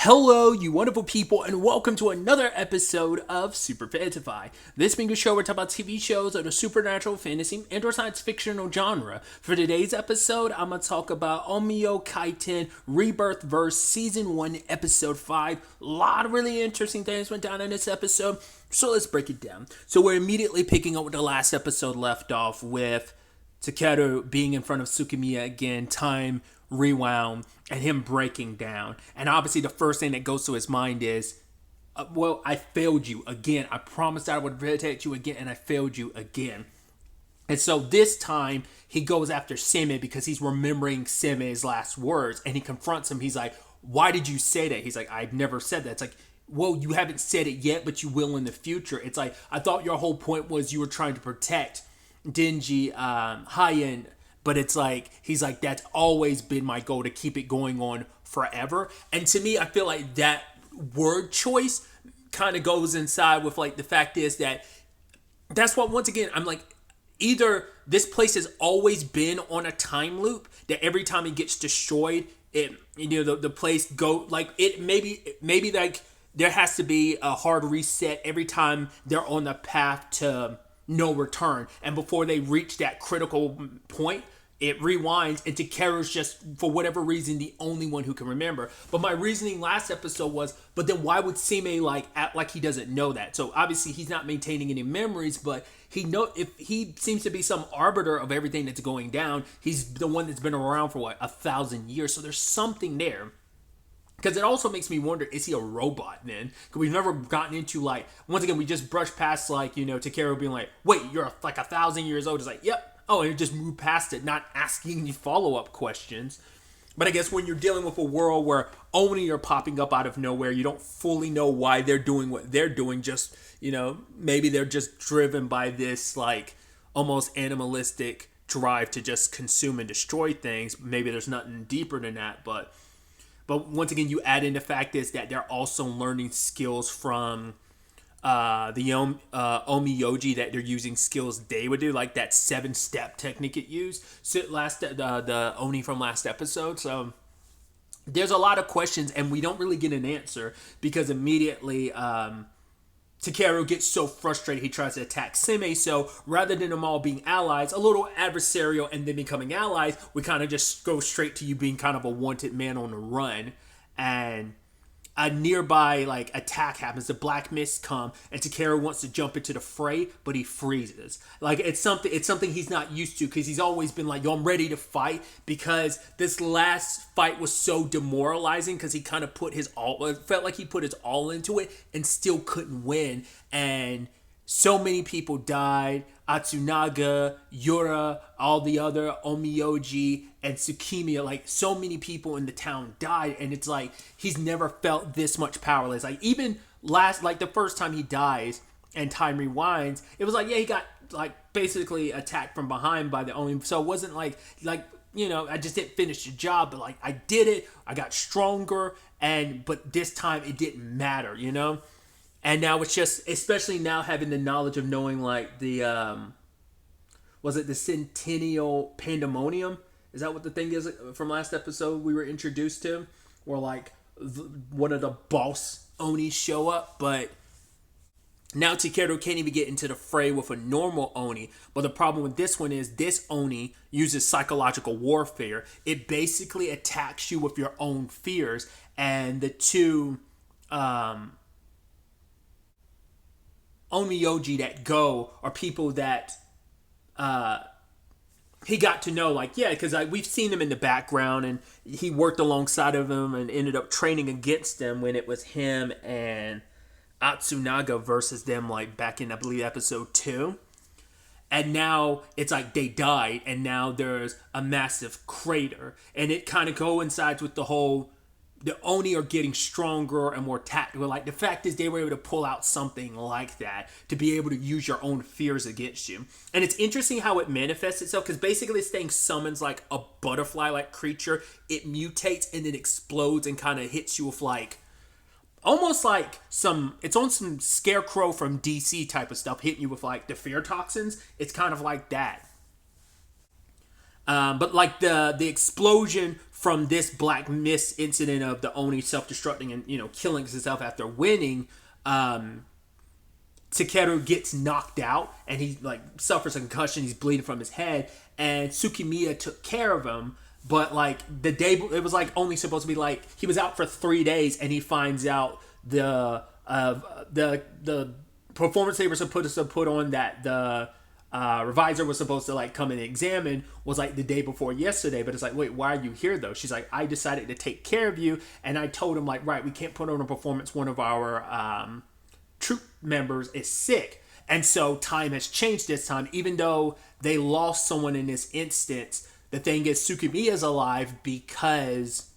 Hello, you wonderful people, and welcome to another episode of Super Fantify. This being a show where we talk about TV shows of the supernatural, fantasy, and or science fictional genre. For today's episode, I'm going to talk about Onmyo Kaiten Rebirth Verse Season 1, Episode 5. A lot of really interesting things went down in this episode, so let's break it down. So we're immediately picking up where the last episode left off with Takeru being in front of Tsukumiya again, time rewound, and him breaking down. And obviously the first thing that goes to his mind is, well, I failed you again. I promised I would protect you again, and I failed you again. And so this time he goes after Seme because he's remembering Seme's last words, and he confronts him. He's like, why did you say that? He's like, I've never said that. It's like, well, you haven't said it yet, but you will in the future. It's like, I thought your whole point was you were trying to protect Denji Hayen, but it's like, he's like, that's always been my goal, to keep it going on forever. And to me, I feel like that word choice kind of goes inside with like the fact is that that's what, once again, I'm like, either this place has always been on a time loop that every time it gets destroyed, it, you know, the place go like it, maybe like there has to be a hard reset every time they're on the path to no return, and before they reach that critical point, it rewinds, and Takeru's just, for whatever reason, the only one who can remember. But my reasoning last episode was, but then why would Seme like act like he doesn't know that? So obviously he's not maintaining any memories, but if he seems to be some arbiter of everything that's going down. He's the one that's been around for what, 1,000 years. So there's something there. Because it also makes me wonder, is he a robot then? Because we've never gotten into, like, once again, we just brushed past, like, you know, Takeru being like, wait, you're like 1,000 years old. It's like, yep. Oh, and it just moved past it, not asking any follow-up questions. But I guess when you're dealing with a world where Oni are popping up out of nowhere, you don't fully know why they're doing what they're doing. Just, you know, maybe they're just driven by this, like, almost animalistic drive to just consume and destroy things. Maybe there's nothing deeper than that, But once again, you add in the fact is that they're also learning skills from the Omiyoji, that they're using skills they would do, like that 7-step technique it used. So the Oni from last episode. So there's a lot of questions, and we don't really get an answer because immediately Takeru gets so frustrated he tries to attack Seme. So rather than them all being allies, a little adversarial and then becoming allies, we kind of just go straight to you being kind of a wanted man on the run. And a nearby like attack happens, the black mist come, and Takeru wants to jump into the fray, but he freezes. Like it's something he's not used to, because he's always been like, yo, I'm ready to fight, because this last fight was so demoralizing because he kind of put his all, it felt like he put his all into it and still couldn't win. And so many people died. Atsunaga, Yura, all the other Omiyoji, and Tsukimiya, like so many people in the town died, and it's like he's never felt this much powerless. Like even the first time he dies and time rewinds, it was like, yeah, he got like basically attacked from behind by the Oni, so it wasn't like you know, I just didn't finish the job, but like I did it, I got stronger, but this time it didn't matter, you know. And now it's just, especially now having the knowledge of knowing like the, was it the Centennial Pandemonium? Is that what the thing is from last episode we were introduced to? Where like one of the boss Onis show up, but now Takeru can't even get into the fray with a normal Oni. But the problem with this one is this Oni uses psychological warfare. It basically attacks you with your own fears, and the two, Onmyoji that go are people that he got to know, like, yeah, because we've seen him in the background, and he worked alongside of him and ended up training against them when it was him and Atsunaga versus them, like back in, I believe, episode 2. And now it's like they died, and now there's a massive crater, and it kind of coincides with the whole, the Oni are getting stronger and more tactical. Like the fact is they were able to pull out something like that to be able to use your own fears against you. And it's interesting how it manifests itself, because basically this thing summons like a butterfly-like creature. It mutates and then explodes and kind of hits you with like, almost like it's on some Scarecrow from DC type of stuff, hitting you with like the fear toxins. It's kind of like that. But like the explosion from this black mist incident of the Oni self-destructing and killing himself after winning, Takeru gets knocked out and he like suffers a concussion. He's bleeding from his head, and Tsukimiya took care of him. But like the day, it was like only supposed to be like he was out for 3 days, and he finds out the performance they were supposed to put on that the revisor was supposed to like come and examine was like the day before yesterday. But it's like, wait, why are you here though? She's like, I decided to take care of you, and I told him like, right, we can't put on a performance. One of our troop members is sick, and so time has changed this time. Even though they lost someone in this instance, the thing is Tsukimiya's alive because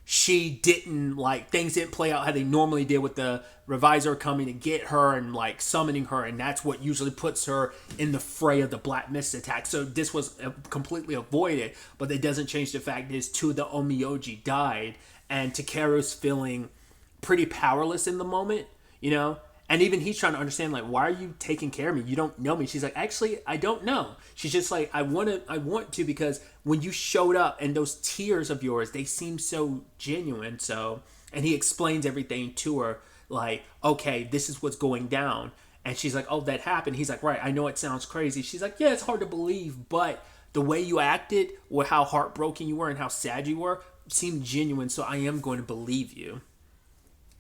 she didn't like things didn't play out how they normally did with the revisor coming to get her and like summoning her, and that's what usually puts her in the fray of the Black Mist attack. So this was completely avoided, but it doesn't change the fact is two of the Onmyoji died, and Takeru's feeling pretty powerless in the moment, and even he's trying to understand, like, why are you taking care of me? You don't know me. She's like, actually, I don't know. She's just like, I want to because when you showed up and those tears of yours, they seem so genuine. So, and he explains everything to her, like, okay, this is what's going down. And she's like, oh, that happened. He's like, right, I know it sounds crazy. She's like, yeah, it's hard to believe, but the way you acted or how heartbroken you were and how sad you were seemed genuine. So I am going to believe you.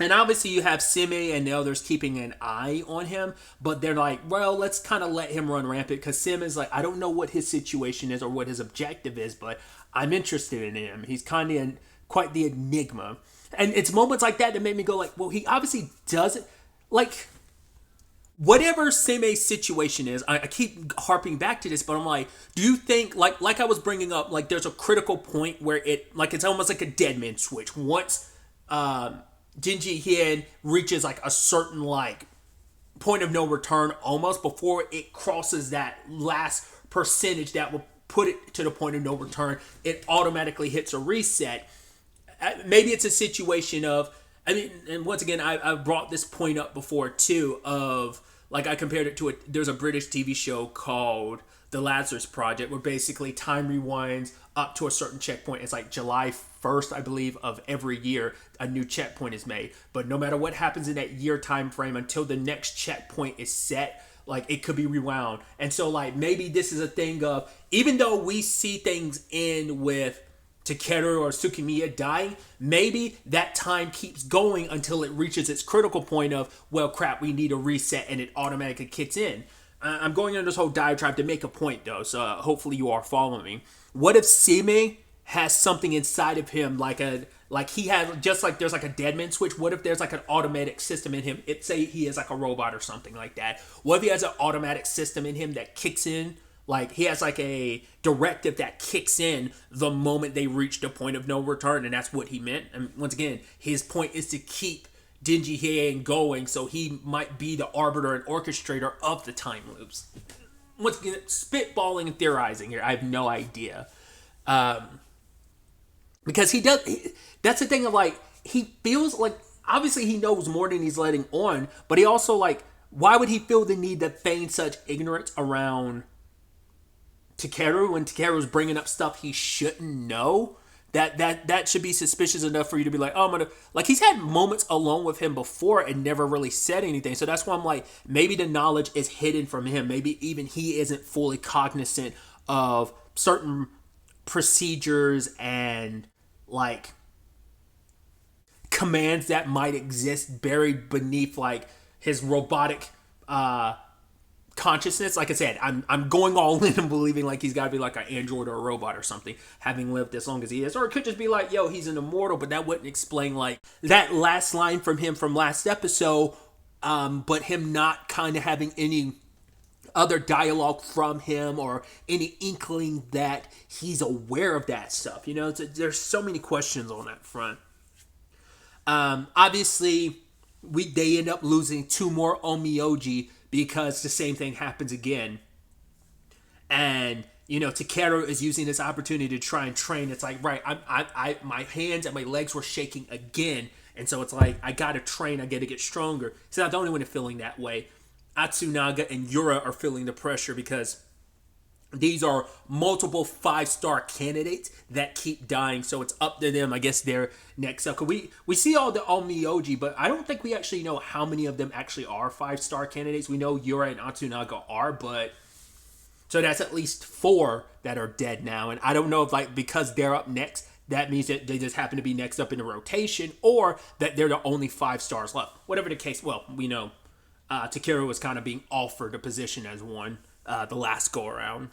And obviously you have Sime and the others keeping an eye on him, but they're like, well, let's kind of let him run rampant because Sim is like, I don't know what his situation is or what his objective is, but I'm interested in him. He's kind of quite the enigma. And it's moments like that made me go like, well, he obviously doesn't, like, whatever Sime's situation is, I keep harping back to this, but I'm like, do you think, like I was bringing up, like there's a critical point where it's almost like a dead man switch. Once, Jinji Hien reaches like a certain like point of no return almost before it crosses that last percentage that will put it to the point of no return, it automatically hits a reset. Maybe it's a situation of, I mean, and once again, I've brought this point up before too of like I compared it to there's a British TV show called The Lazarus Project where basically time rewinds up to a certain checkpoint. It's like July 1st, I believe, of every year, a new checkpoint is made. But no matter what happens in that year time frame until the next checkpoint is set, like it could be rewound. And so like maybe this is a thing of, even though we see things end with Takeru or Tsukimiya dying, maybe that time keeps going until it reaches its critical point of, well, crap, we need a reset, and it automatically kicks in. I'm going into this whole diatribe to make a point, though, so hopefully you are following me. What if Sime has something inside of him, like he has, just like there's like a dead man switch? What if there's like an automatic system in him? Say he is like a robot or something like that. What if he has an automatic system in him that kicks in? Like he has like a directive that kicks in the moment they reach the point of no return, and that's what he meant. And once again, his point is to keep Jinji Hien going, so he might be the arbiter and orchestrator of the time loops. Once again, spitballing and theorizing here. I have no idea. Because he does, that's the thing of like, he feels like, obviously he knows more than he's letting on, but he also like, why would he feel the need to feign such ignorance around Takeru when Takeru's bringing up stuff he shouldn't know? That should be suspicious enough for you to be like, oh, I'm gonna, like, he's had moments alone with him before and never really said anything. So that's why I'm like, maybe the knowledge is hidden from him. Maybe even he isn't fully cognizant of certain procedures and like commands that might exist buried beneath like his robotic consciousness. Like I said, I'm going all in and believing like he's got to be like an android or a robot or something, having lived as long as he is. Or it could just be like, yo, he's an immortal, but that wouldn't explain like that last line from him from last episode, but him not kind of having any other dialogue from him or any inkling that he's aware of that stuff. There's so many questions on that front. Obviously, they end up losing 2 more Onmyoji because the same thing happens again. And, Takeru is using this opportunity to try and train. It's like, right, my hands and my legs were shaking again. And so it's like, I got to train. I got to get stronger. He's not the only one feeling that way. Atsunaga and Yura are feeling the pressure because these are multiple 5-star candidates that keep dying, so it's up to them. I guess they're next up. We see all the Onmyoji, but I don't think we actually know how many of them actually are 5-star candidates. We know Yura and Atsunaga are, but so that's at least 4 that are dead now. And I don't know if, like, because they're up next, that means that they just happen to be next up in the rotation, or that they're the only 5 stars left. Whatever the case, well, we know Takeru was kind of being offered a position as one the last go around.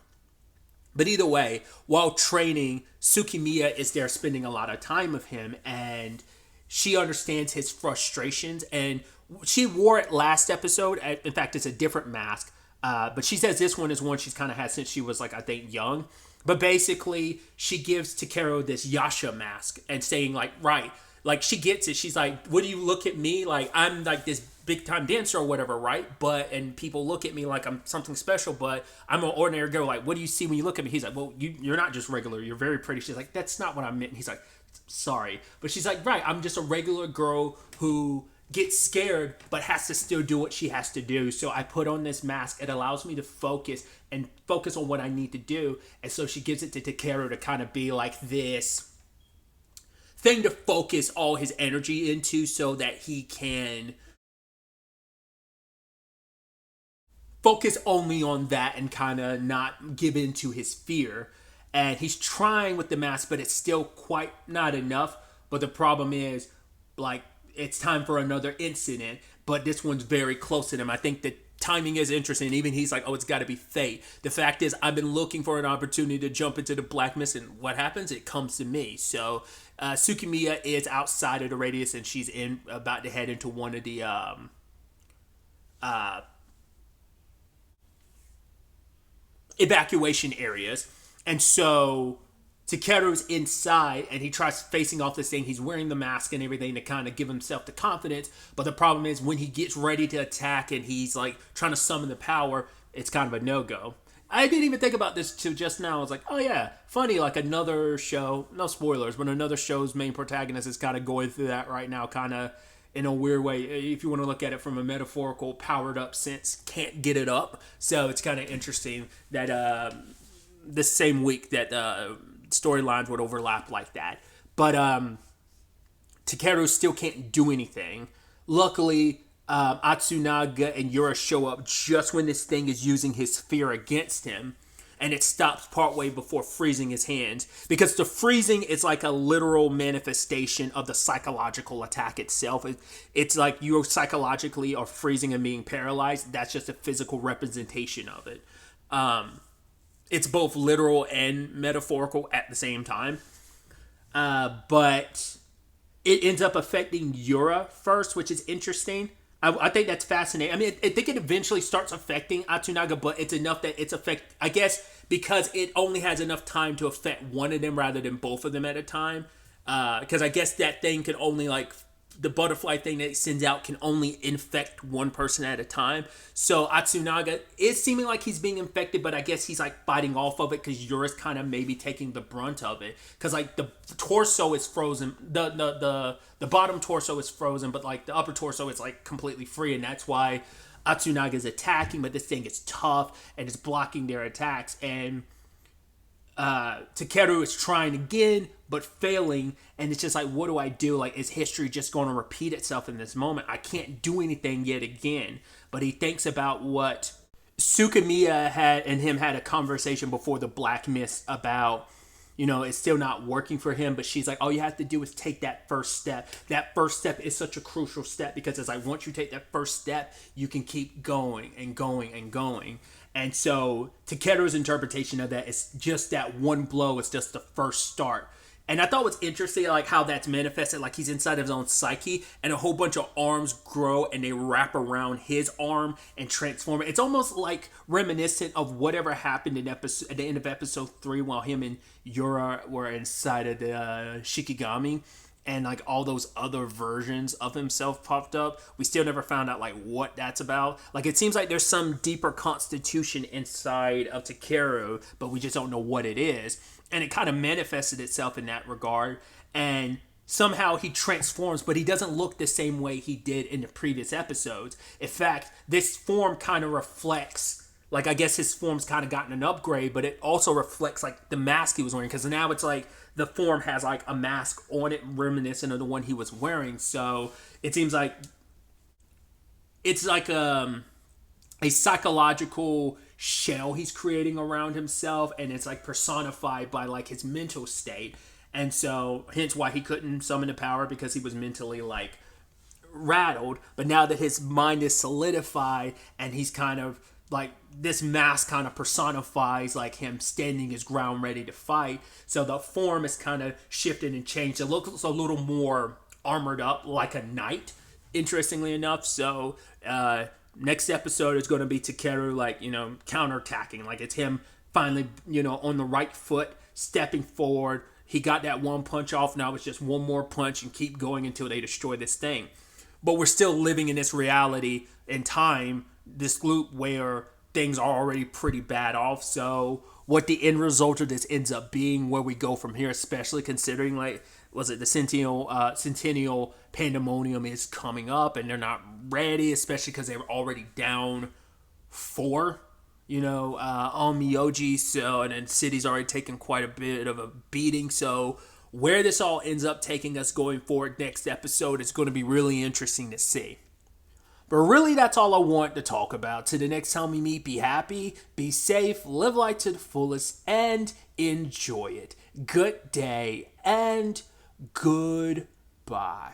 But either way, while training, Tsukimiya is there spending a lot of time with him, and she understands his frustrations. And she wore it last episode. In fact, it's a different mask. But she says this one is one she's kind of had since she was, like, I think, young. But basically, she gives Takeru this Yasha mask and saying, like, right, like, she gets it. She's like, what do you look at me? Like, I'm, like, this big-time dancer or whatever, right? And people look at me like I'm something special, but I'm an ordinary girl. Like, what do you see when you look at me? He's like, well, you're not just regular. You're very pretty. She's like, that's not what I meant. And he's like, sorry. But she's like, right, I'm just a regular girl who gets scared but has to still do what she has to do. So I put on this mask. It allows me to focus on what I need to do. And so she gives it to Takeru to kind of be like this thing to focus all his energy into, so that he can focus only on that and kind of not give in to his fear. And he's trying with the mask, but it's still quite not enough. But the problem is, like, it's time for another incident, but this one's very close to him. I think the timing is interesting. Even he's like, oh, it's got to be fate. The fact is, I've been looking for an opportunity to jump into the black mist, and what happens? It comes to me. So Tsukimiya is outside of the radius, and she's about to head into one of the evacuation areas. And so Takeru's inside, and he tries facing off this thing. He's wearing the mask and everything to kind of give himself the confidence. But the problem is, when he gets ready to attack and he's like trying to summon the power, it's kind of a no-go. I didn't even think about this till just now. I was like, oh yeah, funny, like another show, no spoilers, but another show's main protagonist is kind of going through that right now, kind of in a weird way, if you want to look at it from a metaphorical powered up sense, can't get it up. So it's kind of interesting that this same week that storylines would overlap like that. But Takeru still can't do anything. Luckily, Atsunaga and Yura show up just when this thing is using his fear against him, and it stops partway before freezing his hands. Because the freezing is like a literal manifestation of the psychological attack itself. It's like you psychologically are freezing and being paralyzed. That's just a physical representation of it. It's both literal and metaphorical at the same time. But it ends up affecting Yura first, which is interesting. I think that's fascinating. I mean, I think it eventually starts affecting Atsunaga, but it's enough that it's I guess because it only has enough time to affect one of them rather than both of them at a time. Because I guess that thing can only, like, the butterfly thing that it sends out can only infect one person at a time. So Atsunaga is seeming like he's being infected, but I guess he's like fighting off of it because Yura's kind of maybe taking the brunt of it. Because like the torso is frozen, the bottom torso is frozen, but like the upper torso is like completely free, and that's why Atsunaga is attacking. But this thing is tough and it's blocking their attacks, and Takeru is trying again but failing, and it's just like, what do I do? Like, is history just going to repeat itself in this moment? I can't do anything yet again. But he thinks about what Tsukimiya had a conversation before the Black Mist about, you know, it's still not working for him, but she's like, all you have to do is take that first step. That first step is such a crucial step, because it's like, once you take that first step, you can keep going and going and going. And so Takeru's interpretation of that is just that one blow is just the first start. And I thought it was interesting, like, how that's manifested. Like, he's inside of his own psyche, and a whole bunch of arms grow, and they wrap around his arm and transform it. It's almost like reminiscent of whatever happened at the end of episode 3, while him and Yura were inside of the Shikigami, and like all those other versions of himself popped up. We still never found out like what that's about. Like, it seems like there's some deeper constitution inside of Takeru, but we just don't know what it is. And it kind of manifested itself in that regard. And somehow he transforms, but he doesn't look the same way he did in the previous episodes. In fact, this form kind of reflects like, I guess his form's kind of gotten an upgrade, but it also reflects like the mask he was wearing, because now it's like the form has like a mask on it reminiscent of the one he was wearing. So it seems like it's like a psychological shell he's creating around himself, and it's like personified by like his mental state. And so hence why he couldn't summon the power, because he was mentally like rattled. But now that his mind is solidified and he's kind of like, this mask kind of personifies like him standing his ground ready to fight. So the form is kind of shifted and changed. It looks a little more armored up, like a knight, interestingly enough. So next episode is going to be Takeru, like, counterattacking. Like, it's him finally, on the right foot, stepping forward. He got that one punch off. Now it's just one more punch and keep going until they destroy this thing. But we're still living in this reality in time, this loop where things are already pretty bad off. So what the end result of this ends up being, where we go from here, especially considering, like, was it the Centennial Pandemonium is coming up and they're not ready, especially because they were already down 4, on Miyoji. So, and then City's already taken quite a bit of a beating. So where this all ends up taking us going forward next episode is going to be really interesting to see. But really, that's all I want to talk about. Till the next time we meet, be happy, be safe, live life to the fullest, and enjoy it. Good day and goodbye.